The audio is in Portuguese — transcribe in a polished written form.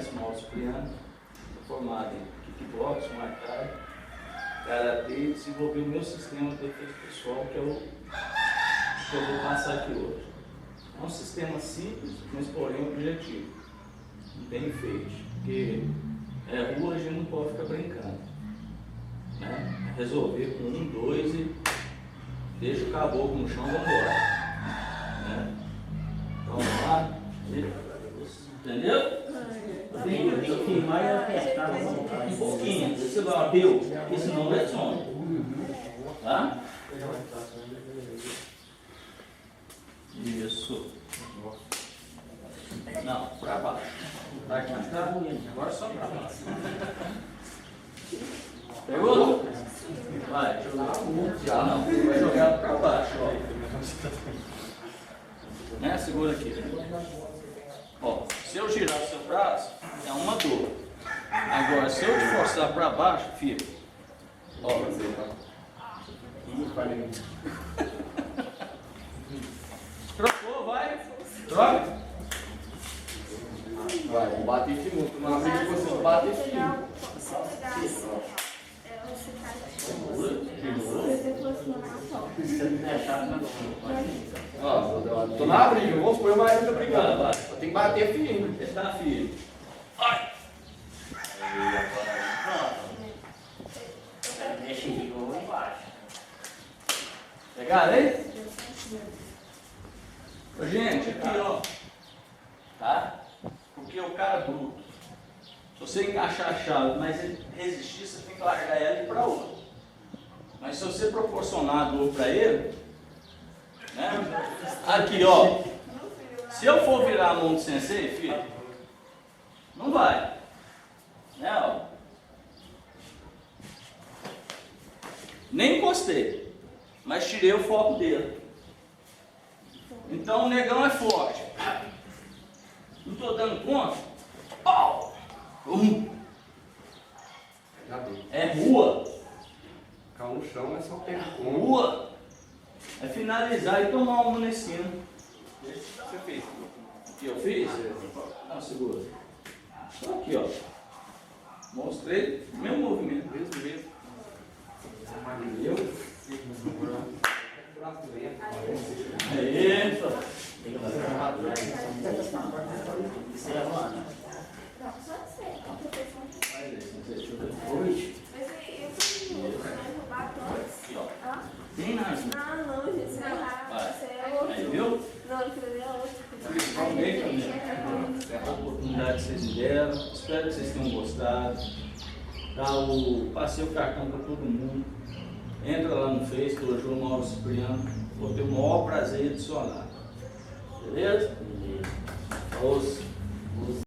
conhece o Mauro Cipriano, formado em kickbox, muay thai, karatê, e desenvolvi o meu sistema de defesa pessoal, que é o que eu vou passar aqui hoje. É um sistema simples, mas porém objetivo, bem feito, porque rua a gente não pode ficar brincando, né? Resolver com 1, 2 e deixa o caboclo no chão e vamos embora, né? Então, vamos lá, entendeu? Tem que filmar e apertar um pouquinho, você vai abrir, porque senão não é som, tá? Isso. Não, para baixo. Vai cantar? Agora só para baixo. Pegou? Vai, jogar. Não, vai jogar para baixo, ó. Né? Segura aqui. Ó, se eu girar o seu braço, é uma dor. Agora, se eu te forçar para baixo, fica. Ó. Trocou, vai. Troca. Vai, vou bater firme. Não abrir que você bater firme. Ó, tô na briga, vamos supor, mas eu tô brigando. Vai. Tem que bater firme. Ele tá firme. Ai! Deixa ele vou embaixo. Pegaram aí? Ô, gente, aqui ó. Tá? Porque o cara é bruto. Se você encaixar a chave, mas ele resistir, você tem que largar ela e ir para outra. Mas se você proporcionar a dor para ele, né? Aqui ó. Se eu for virar a mão do sensei, filho, não vai. Né, ó. Nem encostei, mas tirei o foco dele. Então o negão é forte. Não estou dando conta. Pau! É rua. Caiu no chão, é só pegar. Rua. É finalizar e tomar uma na esquina. O que você fez? O que eu fiz? Não, segura. Só aqui, ó. Mostrei o meu movimento. Mesmo. Eu? Aí, Tem que fazer uma armadura. Isso é uma. Não, só de ser. A proteção de deixa eu ver. mas eu fui roubar todos. Aqui, ó. Ah, Tem nada. não, gente, isso é errado. Isso é outro. Aí, viu? Não, aquilo ali é outro. Principalmente, é a oportunidade que vocês me deram. Espero que vocês tenham gostado. Passei o cartão para todo mundo. Entra lá no Face, Dojo Mauro Cipriano. Vou ter o maior prazer em adicionar. Beleza? Beleza.